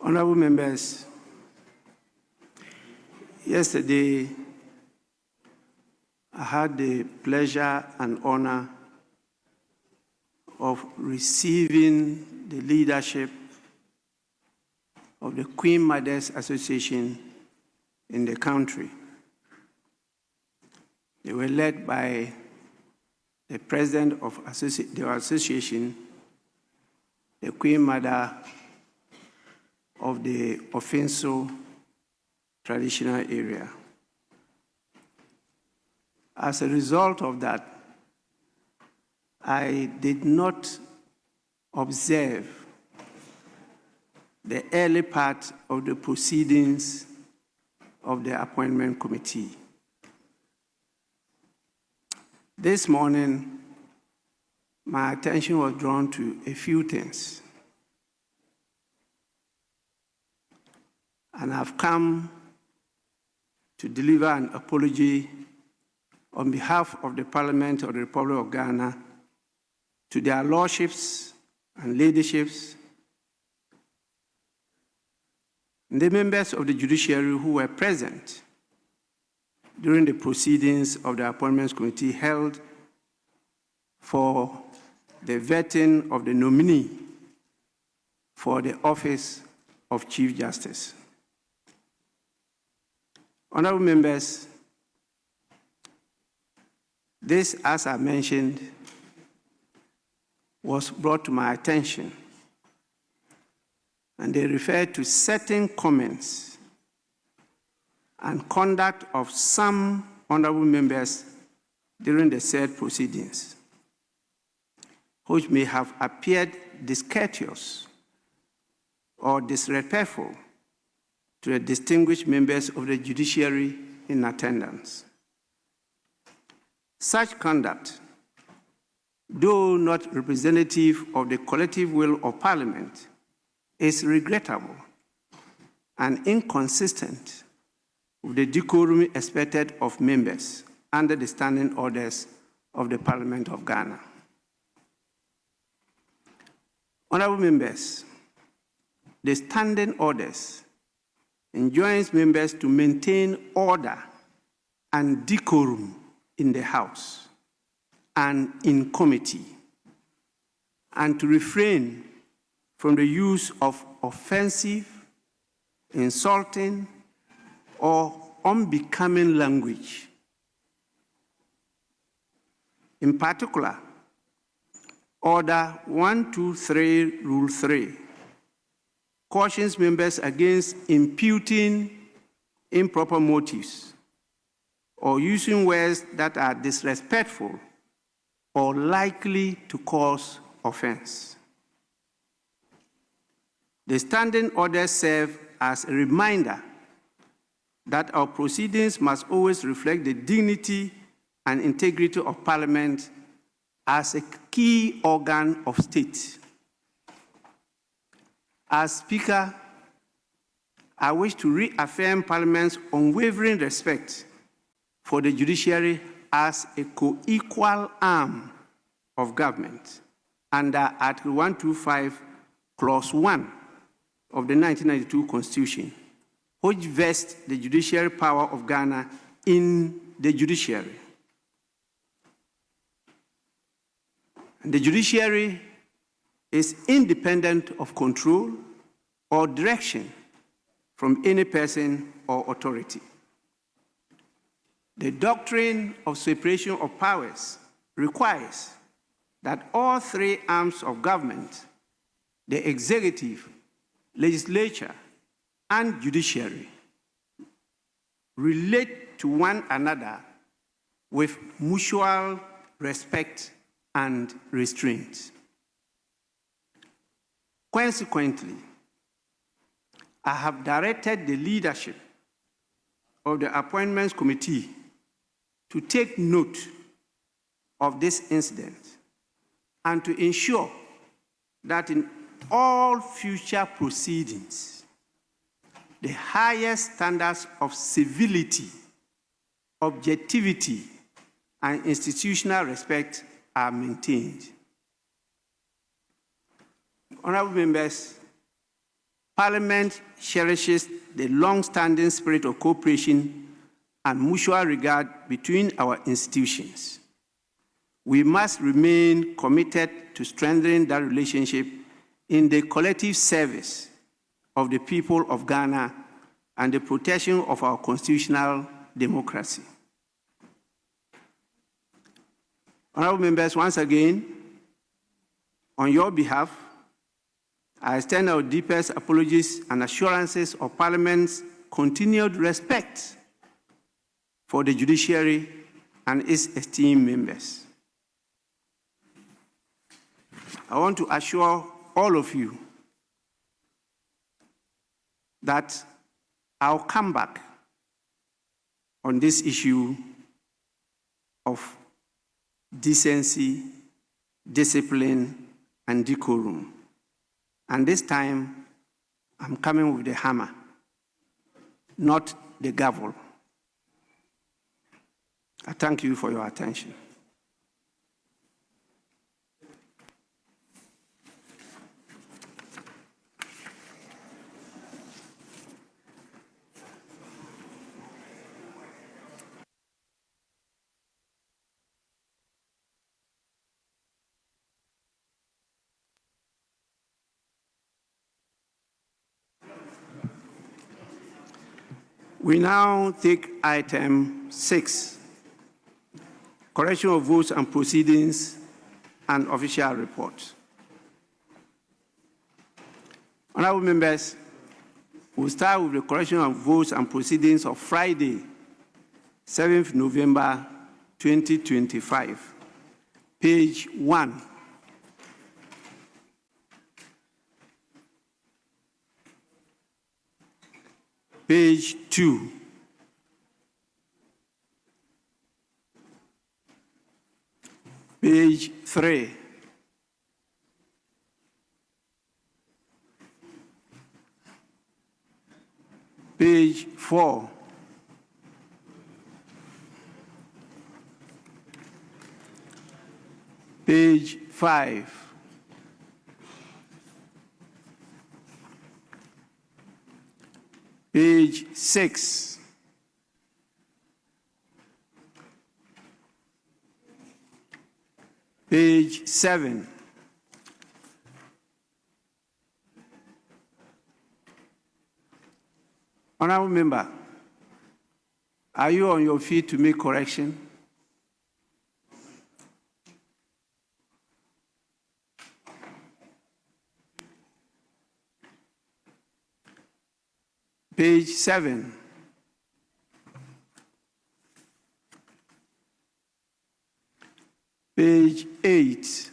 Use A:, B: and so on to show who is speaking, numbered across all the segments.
A: Honorable members, yesterday I had the pleasure and honor of receiving the leadership of the Queen Mothers Association in the country. They were led by the president of the association, the Queen Mother of the Afenyo traditional area. As a result of that, I did not observe the early part of the proceedings of the appointment committee. This morning, my attention was drawn to a few things. And I've come to deliver an apology on behalf of the Parliament of the Republic of Ghana to their lordships and leaderships, and the members of the Judiciary who were present during the proceedings of the Appointments Committee held for the vetting of the nominee for the office of Chief Justice. Honorable members, this, as I mentioned, was brought to my attention, and they referred to certain comments and conduct of some honorable members during the said proceedings, which may have appeared discourteous or disrespectful to the distinguished members of the Judiciary in attendance. Such conduct, though not representative of the collective will of Parliament, is regrettable and inconsistent with the decorum expected of members under the standing orders of the Parliament of Ghana. Honorable members, the standing orders enjoins members to maintain order and decorum in the House and in committee, and to refrain from the use of offensive, insulting, or unbecoming language. In particular, Order 123, Rule 3, cautions members against imputing improper motives or using words that are disrespectful or likely to cause offense. The standing orders serve as a reminder that our proceedings must always reflect the dignity and integrity of Parliament as a key organ of state. As Speaker, I wish to reaffirm Parliament's unwavering respect for the Judiciary as a co-equal arm of government under Article 125, Clause 1 of the 1992 Constitution, which vests the judiciary power of Ghana in the Judiciary. And the Judiciary is independent of control or direction from any person or authority. The doctrine of separation of powers requires that all three arms of government, the executive, legislature, and judiciary, relate to one another with mutual respect and restraint. Consequently, I have directed the leadership of the Appointments Committee to take note of this incident and to ensure that in all future proceedings, the highest standards of civility, objectivity, and institutional respect are maintained. Honorable members, Parliament cherishes the long-standing spirit of cooperation and mutual regard between our institutions. We must remain committed to strengthening that relationship in the collective service of the people of Ghana and the protection of our constitutional democracy. Honorable members, once again, on your behalf, I extend our deepest apologies and assurances of Parliament's continued respect for the judiciary and its esteemed members. I want to assure all of you that I'll come back on this issue of decency, discipline, and decorum. And this time, I'm coming with the hammer, not the gavel. I thank you for your attention. We now take item 6, correction of votes and proceedings and official report. Honorable members, we'll start with the correction of votes and proceedings of Friday, 7th November 2025, page 1. Page 2. Page 3. Page 4. Page 5. Page 6. Page 7. Honorable member, are you on your feet to make correction? Page 7. Page 8.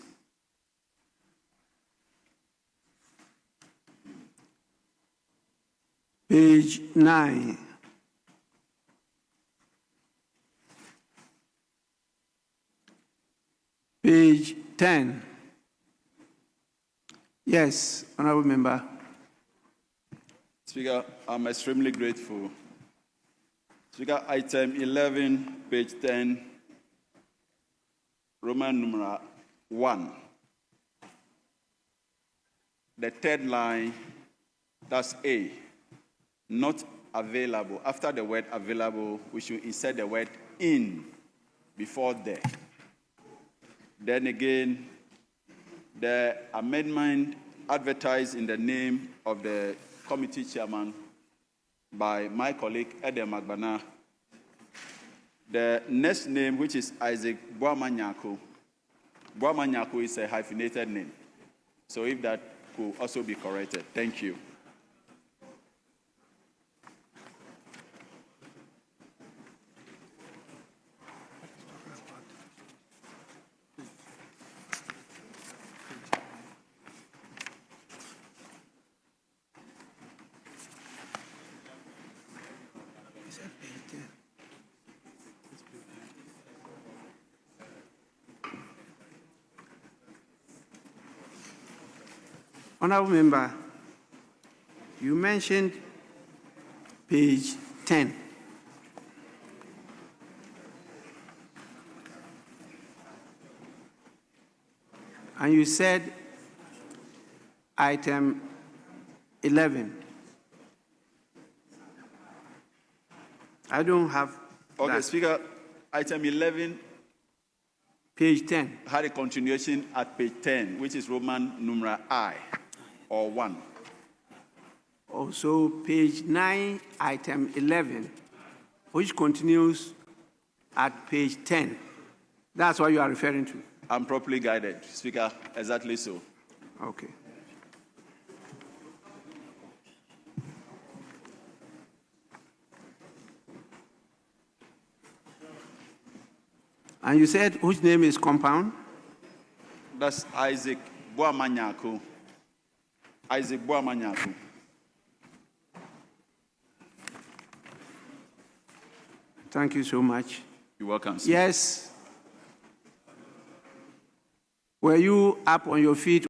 A: Page 9. Page 10. Yes, honorable member.
B: Speaker, I'm extremely grateful. Speaker, item 11, page 10, Roman numeral 1. The third line, that's A, not available. After the word available, we should insert the word in before there. Then again, the amendment advertised in the name of the committee chairman by my colleague Edem Agbana. The next name, which is Isaac Bawumia, Bawumia is a hyphenated name. So if that could also be corrected. Thank you.
A: Honorable member, you mentioned page 10. And you said item 11. I don't have
B: Okay,
A: that.
B: Speaker, item 11
A: Page 10.
B: had a continuation at page 10, which is Roman numeral I, or 1.
A: Also, page 9, item 11, which continues at page 10. That's what you are referring to.
B: I'm properly guided, Speaker, exactly so.
A: Okay. And you said whose name is compound?
B: That's Isaac Boamanyako. Isaac Boamanyako.
A: Thank you so much.
B: You're welcome, sir.
A: Yes. Were you up on your feet